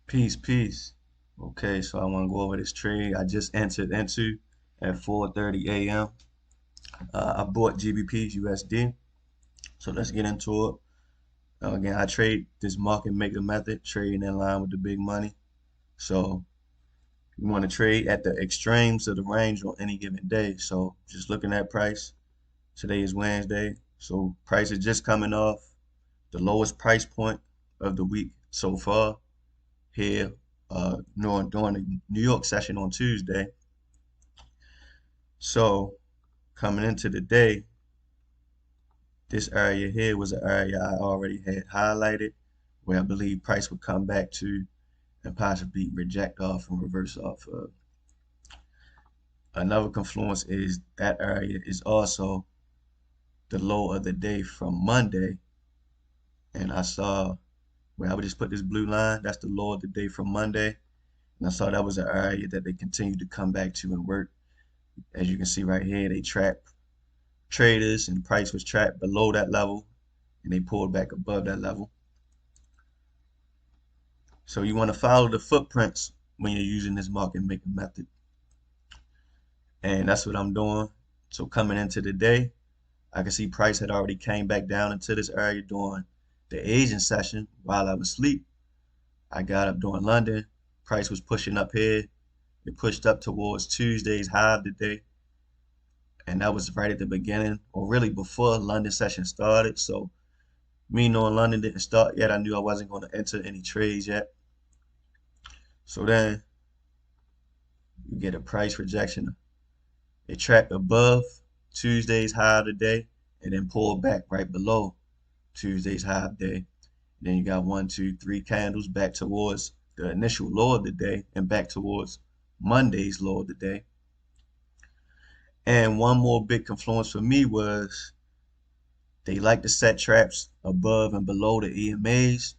Peace, peace. Okay, so I want to go over this trade I just entered into at 4:30 a.m. I bought GBPUSD, so let's get into it. Again, I trade this market maker method, trading in line with the big money. So you want to trade at the extremes of the range on any given day. So just looking at price, today is Wednesday, so price is just coming off the lowest price point of the week so far here during the New York session on Tuesday. So coming into the day, this area here was an area I already had highlighted where I believe price would come back to and possibly reject off and reverse off of. Another confluence is that area is also the low of the day from Monday. And I saw where I would just put this blue line, that's the low of the day from Monday. And I saw that was an area that they continued to come back to and work. As you can see right here, they trapped traders and price was trapped below that level and they pulled back above that level. So you want to follow the footprints when you're using this market making method. And that's what I'm doing. So coming into the day, I can see price had already came back down into this area during the Asian session while I was asleep. I got up during London. Price was pushing up here. It pushed up towards Tuesday's high of the day. And that was right at the beginning, or really before London session started. So me knowing London didn't start yet, I knew I wasn't going to enter any trades yet. So then you get a price rejection. It trapped above Tuesday's high of the day and then pulled back right below Tuesday's high of the day. Then you got 1, 2, 3 candles back towards the initial low of the day and back towards Monday's low of the day. And one more big confluence for me was they like to set traps above and below the EMAs.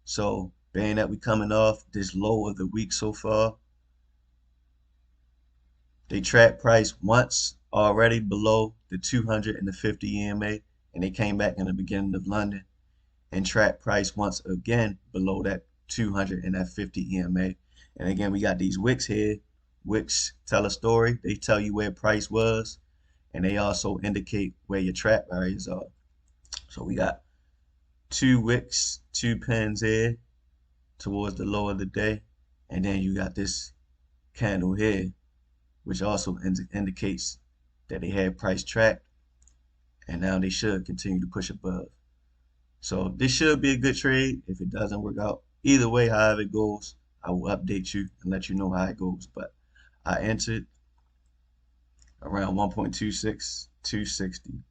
So being that we coming off this low of the week so far, they trapped price once already below the 200 and the 50 EMA, and they came back in the beginning of London and trapped price once again below that 200 and that 50 EMA. And again, we got these wicks here. Wicks tell a story. They tell you where price was, and they also indicate where your trap areas are. So we got 2 wicks, 2 pins here towards the low of the day, and then you got this candle here, which also indicates that they had price tracked, and now they should continue to push above. So this should be a good trade if it doesn't work out. Either way, however it goes, I will update you and let you know how it goes. But I entered around 1.26, 260.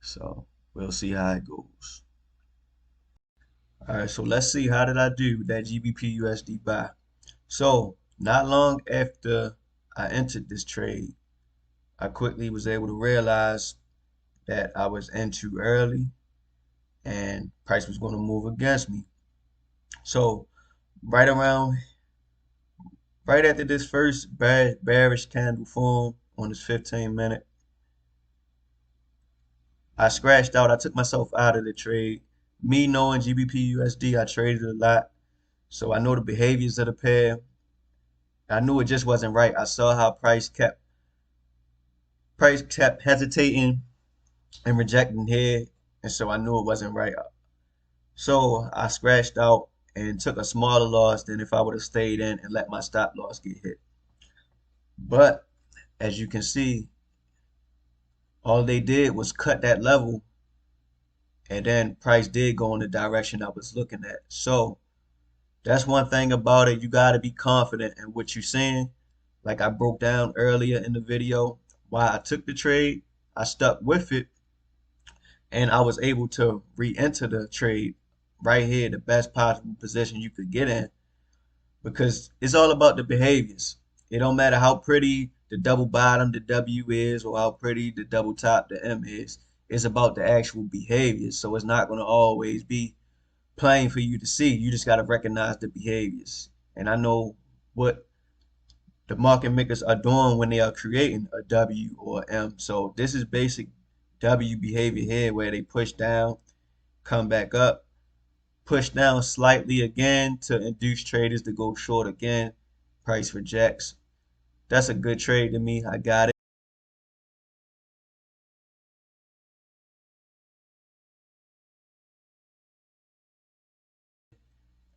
So we'll see how it goes. All right, so let's see how did I do with that GBPUSD buy. So not long after I entered this trade, I quickly was able to realize that I was in too early and price was going to move against me. So right after this first bearish candle form on this 15-minute, I scratched out. I took myself out of the trade. Me knowing GBPUSD, I traded a lot, so I know the behaviors of the pair. I knew it just wasn't right. I saw how price kept hesitating and rejecting here, and so I knew it wasn't right. So I scratched out and took a smaller loss than if I would have stayed in and let my stop loss get hit. But as you can see, all they did was cut that level, and then price did go in the direction I was looking at. So that's one thing about it. You got to be confident in what you're seeing. Like I broke down earlier in the video why I took the trade. I stuck with it, and I was able to re-enter the trade right here, the best possible position you could get in, because it's all about the behaviors. It don't matter how pretty the double bottom, the W is, or how pretty the double top, the M is. It's about the actual behaviors. So it's not going to always be plain for you to see. You just got to recognize the behaviors. And I know what the market makers are doing when they are creating a W or M. So this is basic W behavior here where they push down, come back up, Push down slightly again to induce traders to go short again. Price rejects. That's a good trade to me. I got it.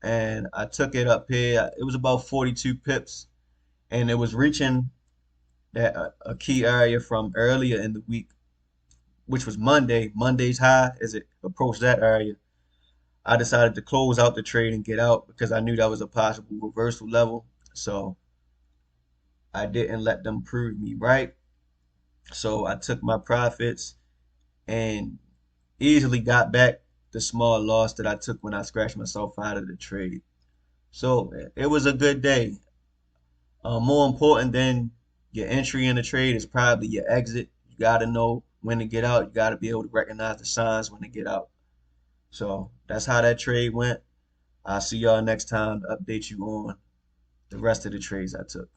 And I took it up here. It was about 42 pips, and it was reaching that a key area from earlier in the week, which was Monday. Monday's high as it approached that area. I decided to close out the trade and get out because I knew that was a possible reversal level. So I didn't let them prove me right. So I took my profits and easily got back the small loss that I took when I scratched myself out of the trade. So it was a good day. More important than your entry in the trade is probably your exit. You got to know when to get out. You got to be able to recognize the signs when to get out. So that's how that trade went. I'll see y'all next time to update you on the rest of the trades I took.